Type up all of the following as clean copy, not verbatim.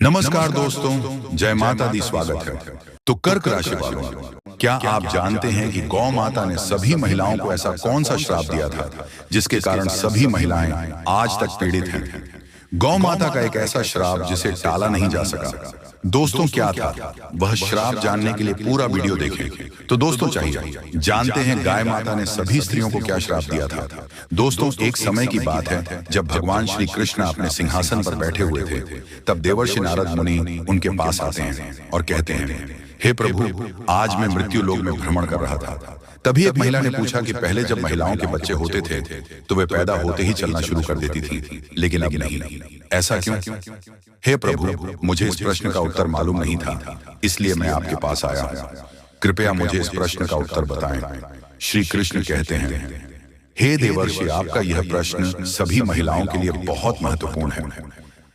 नमस्कार दोस्तों, जय माता दी स्वागत है। तो कर्क राशि वालों, क्या आप जानते हैं कि गौ माता ने सभी महिलाओं को ऐसा कौन सा श्राप दिया था जिसके कारण सभी महिलाएं आज तक पीड़ित हैं? गौ माता का एक ऐसा श्राप जिसे टाला नहीं जा सका। दोस्तों क्या था वह श्राप? जानने के लिए पूरा वीडियो देखें। तो दोस्तों चाहिए जानते हैं गाय माता ने सभी स्त्रियों को क्या श्राप दिया था। दोस्तों एक समय की बात है जब भगवान श्री कृष्ण अपने सिंहासन पर बैठे हुए थे, तब देवर्षि नारद मुनि उनके पास आते हैं और कहते हैं, हे प्रभु, आज मैं मृत्यु लोक में भ्रमण कर रहा था। तभी एक महिला ने पूछा कि पहले जब महिलाओं के बच्चे होते थे तो वे पैदा होते ही चलना शुरू कर देती थी, लेकिन अब नहीं। ऐसा क्यों? हे प्रभु, मुझे इस प्रश्न का उत्तर मालूम नहीं था, इसलिए मैं आपके पास आया हूं। कृपया मुझे इस प्रश्न का उत्तर बताएं। श्री कृष्ण कहते हैं, हे देवर्षि, आपका यह प्रश्न सभी महिलाओं के लिए बहुत महत्वपूर्ण है।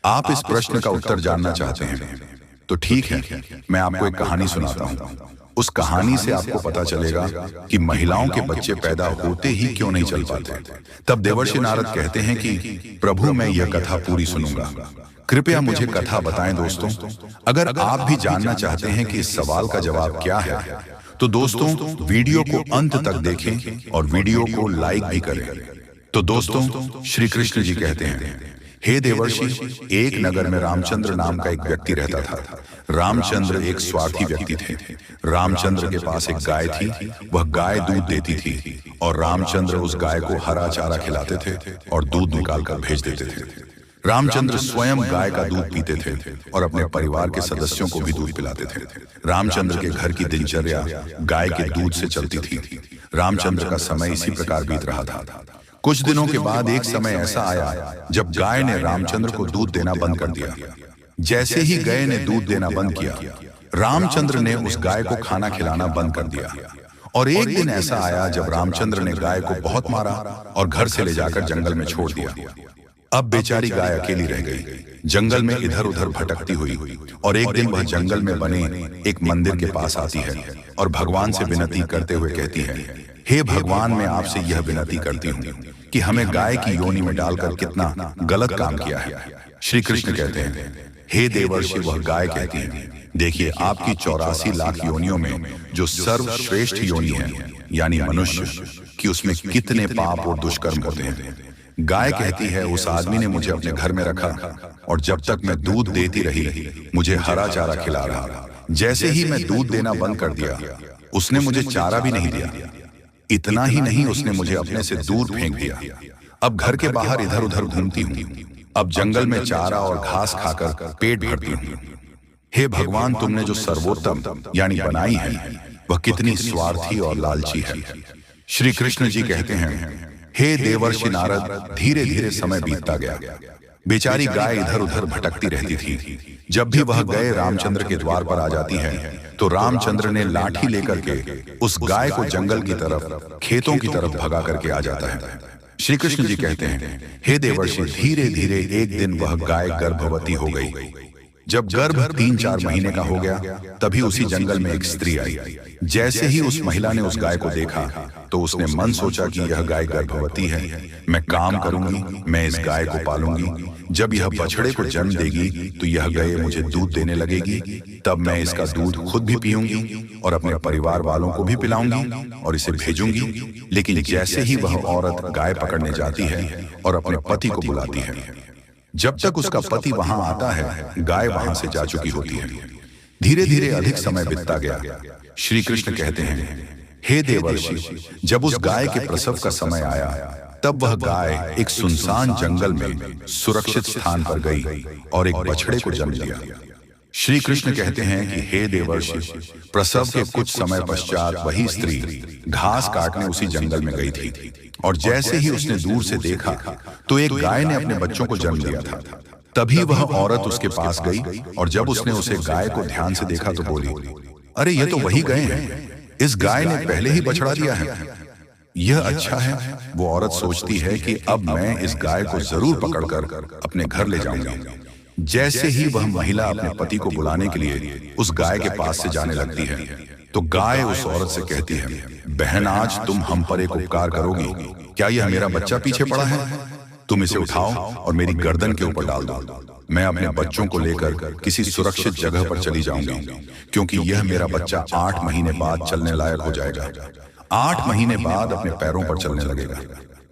आप इस प्रश्न का उत्तर जानना चाहते हैं तो ठीक है, मैं आपको एक कहानी सुनाता हूँ। उस कहानी से आपको पता चलेगा कि महिलाओं के बच्चे पैदा होते ही क्यों नहीं चल पाते। तब देवर्षि नारद कहते हैं कि प्रभु, मैं यह कथा पूरी सुनूंगा, कृपया मुझे कथा बताएं। दोस्तों अगर आप भी जानना चाहते हैं कि इस सवाल का जवाब क्या है तो दोस्तों वीडियो को अंत तक देखें और वीडियो को लाइक भी करें। तो दोस्तों श्री कृष्ण जी कहते हैं, हे देवर्षि, एक नगर में रामचंद्र नाम का एक व्यक्ति रहता था। रामचंद्र एक स्वार्थी व्यक्ति थे। रामचंद्र के पास एक गाय थी, वह गाय दूध देती थी और रामचंद्र उस गाय को हरा चारा खिलाते थे और दूध निकालकर भेज देते थे। रामचंद्र स्वयं गाय का दूध पीते थे और अपने परिवार के सदस्यों को भी दूध पिलाते थे। रामचंद्र के घर की दिनचर्या गाय के दूध से चलती थी। रामचंद्र का समय इसी प्रकार बीत रहा था। कुछ दिनों के बाद एक समय ऐसा आया जब गाय ने रामचंद्र को दूध देना बंद कर दिया। जैसे ही गाय ने दूध देना बंद किया, रामचंद्र ने उस गाय को खाना खिलाना बंद कर दिया। और एक दिन ऐसा आया जब रामचंद्र ने गाय को बहुत मारा और घर से ले जाकर जंगल में छोड़ दिया। अब बेचारी गाय अकेली रह गई, जंगल में इधर उधर भटकती हुई। और एक दिन वह जंगल में बने एक मंदिर के पास आती है और भगवान से विनती करते हुए कहती है, हे भगवान, मैं आपसे यह विनती करती हूँ कि हमें गाय की योनि में डालकर कितना गलत काम किया है। श्री कृष्ण कहते हैं, हे देवर्षि, वह गाय कहती है, देखिए आपकी 84 लाख योनियों में जो सर्वश्रेष्ठ योनि है यानी मनुष्य कि उसमें कितने पाप और दुष्कर्म होते हैं। गाय कहती है, उस आदमी ने मुझे अपने घर में रखा और जब तक मैं दूध देती रही मुझे हरा चारा खिला रहा। जैसे ही मैं दूध देना बंद कर दिया उसने मुझे चारा भी नहीं दिया। इतना ही नहीं, उसने मुझे अपने से दूर फेंक दिया। अब घर के बाहर इधर उधर घूमती हूँ। अब जंगल में चारा और घास खाकर पेट भरती हूँ। हे भगवान, तुमने जो सर्वोत्तम यानी बनाई है वह कितनी स्वार्थी और लालची है। श्री कृष्ण जी कहते हैं, हे देवर्षि नारद, धीरे धीरे समय बीतता गया। बेचारी गाय इधर उधर भटकती रहती थी। जब भी वह गए रामचंद्र के द्वार पर आ जाती है तो रामचंद्र ने लाठी लेकर के उस गाय को जंगल की तरफ, खेतों की तरफ भगा करके आ जाता है। श्री कृष्ण जी कहते हैं, हे देवर्षि, धीरे धीरे एक दिन वह गाय गर्भवती हो गई। जब गर्भ 3-4 महीने का हो गया तभी उसी जंगल में एक स्त्री आई। जैसे ही उस महिला ने उस गाय को देखा तो उसने मन सोचा कि यह गाय गर्भवती है, मैं काम करूंगी, मैं इस गाय को पालूंगी। जब यह बछड़े को जन्म देगी तो यह गाय मुझे दूध देने लगेगी, तब मैं इसका दूध खुद भी पीऊंगी और अपने परिवार वालों को भी पिलाऊंगी और इसे भेजूंगी। लेकिन जैसे ही वह औरत गाय पकड़ने जाती है और अपने पति को बुलाती है, जब तक उसका पति वहां आता है गाय वहां से जा चुकी होती है। धीरे धीरे अधिक समय बीतता गया। श्री कृष्ण कहते हैं, हे देवर्षि, जब उस गाय के प्रसव का समय आया तब वह गाय एक सुनसान जंगल में सुरक्षित स्थान पर गई और एक बछड़े को जन्म दिया। श्री कृष्ण कहते हैं कि हे देवर्षि, प्रसव के कुछ समय पश्चात वही स्त्री घास काटने उसी जंगल में गई थी और जैसे ही उसने दूर से देखा तो एक गाय ने अपने बच्चों को जन्म दिया था। तभी वह औरत उसके पास गई और जब उसने उसे गाय को ध्यान से देखा तो बोली, अरे ये तो वही गाय है, इस गाय ने पहले ही बछड़ा दिया है, यह अच्छा है। वो औरत सोचती है कि अब मैं इस गाय को जरूर पकड़कर अपने घर ले जाऊंगी। जैसे ही वह महिला अपने पति को बुलाने के लिए उस गाय के पास से जाने लगती है तो गाय उस औरत से कहती है, बहन, आज तुम हम पर एक उपकार करोगी। क्या यह मेरा बच्चा पीछे पड़ा है? तुम इसे उठाओ और मेरी गर्दन के ऊपर डाल दो। मैं अपने बच्चों को लेकर किसी सुरक्षित जगह पर चली जाऊंगी, क्योंकि यह मेरा बच्चा 8 महीने बाद चलने लायक हो जाएगा। 8 महीने बाद अपने पैरों पर चलने लगेगा।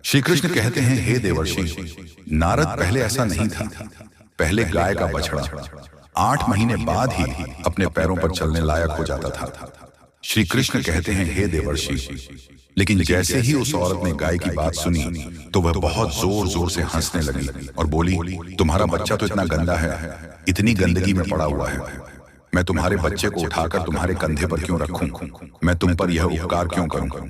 श्री कृष्ण कहते हैं, हे देवर्षि, नारद पहले ऐसा नहीं था। पहले गाय का बछड़ा 8 महीने बाद ही अपने पैरों पर चलने लायक हो जाता था। श्री कृष्ण कहते हैं, हे देवर्षि, लेकिन जैसे ही उस औरत ने गाय की बात सुनी तो वह बहुत जोर जोर से हंसने लगी और बोली, तुम्हारा बच्चा तो इतना गंदा है, इतनी गंदगी में पड़ा हुआ है, मैं तुम्हारे बच्चे को उठाकर तुम्हारे कंधे पर क्यों रखूं? मैं तुम पर यह उपकार क्यों करूं?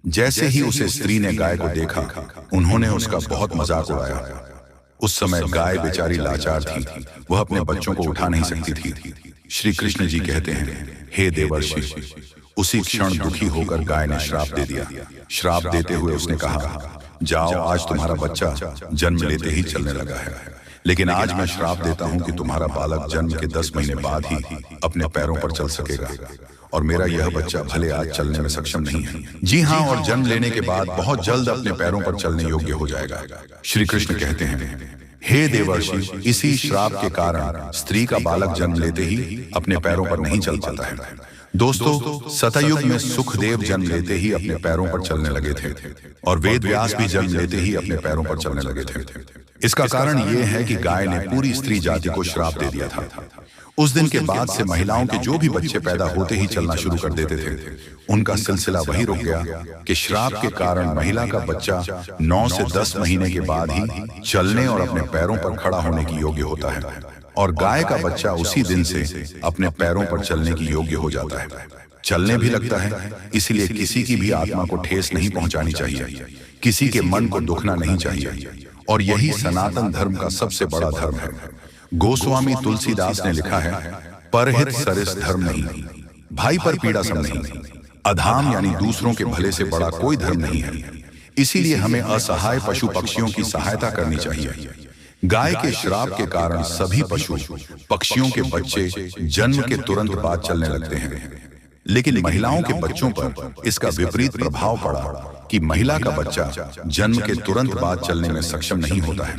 जैसे ही उसे स्त्री ने गाय को देखा, उन्होंने उसका बहुत मजाक उड़ाया। उस समय गाय बेचारी लाचार थी, वह अपने बच्चों को उठा नहीं सकती थी। श्री कृष्ण जी कहते हैं, हे देवर्षि, उसी क्षण दुखी होकर गाय ने श्राप दे दिया। श्राप देते हुए उसने कहा, जाओ, आज तुम्हारा बच्चा जन्म लेते ही चलने लगा है, लेकिन आज मैं श्राप देता हूं कि तुम्हारा बालक जन्म के 10 महीने बाद ही अपने पैरों पर चल सकेगा, और मेरा यह बच्चा भले आज चलने में सक्षम नहीं है। जी हाँ, और जन्म लेने के बाद बहुत जल्द अपने पैरों पर चलने योग्य हो जाएगा। श्री कृष्ण कहते हैं, हे देवर्षि, इसी श्राप के कारण स्त्री का बालक जन्म लेते ही अपने पैरों पर नहीं चल पाता है। दोस्तों, सतयुग में सुखदेव जन्म लेते ही अपने पैरों पर चलने लगे थे, और वेद व्यास भी जन्म लेते ही अपने पैरों पर चलने लगे थे। इसका कारण यह है कि गाय ने पूरी स्त्री जाति को श्राप दे दिया था। उस दिन के बाद से महिलाओं के जो भी बच्चे पैदा होते ही चलना शुरू कर देते थे। उनका सिलसिला वही रुक गया कि श्राप के कारण महिला का बच्चा 9 से 10 महीने के बाद ही चलने और अपने पैरों पर खड़ा होने की योग्य होता है, और गाय का बच्चा उसी दिन से अपने पैरों पर चलने की योग्य हो जाता है, चलने भी लगता है। इसलिए किसी की भी आत्मा को ठेस नहीं पहुंचानी चाहिए, किसी के मन को दुखना नहीं चाहिए, और यही सनातन धर्म का सबसे बड़ा धर्म है। गोस्वामी तुलसीदास ने लिखा है, परहित सरिस धर्म नहीं, भाई पर पीड़ा सम नहीं, अधाम यानी दूसरों के भले से बड़ा कोई धर्म नहीं है। इसीलिए हमें असहाय पशु पक्षियों की सहायता करनी चाहिए। गाय के श्राप के कारण सभी पशु पक्षियों के बच्चे जन्म के तुरंत बाद चलने लगते हैं, लेकिन महिलाओं के बच्चों पर इसका विपरीत प्रभाव पड़ा कि महिला का बच्चा जन्म के तुरंत बाद चलने में सक्षम नहीं होता है,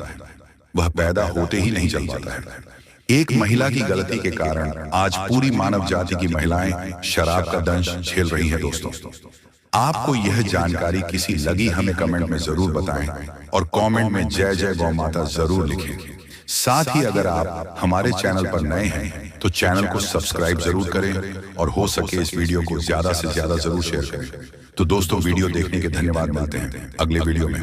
वह पैदा होते ही नहीं चल पाता है। एक महिला की गलती के कारण आज पूरी मानव जाति की महिलाएं शराब का दंश झेल रही हैं। दोस्तों, आपको यह जानकारी किसी लगी हमें कमेंट में जरूर बताएं, और कमेंट में जय जय गौ माता जरूर लिखें। साथ ही अगर आप हमारे चैनल पर नए हैं तो चैनल को सब्सक्राइब जरूर करें, और हो सके इस वीडियो को ज्यादा से ज्यादा जरूर शेयर करें। तो दोस्तों, वीडियो देखने के धन्यवाद। मिलते हैं अगले वीडियो में।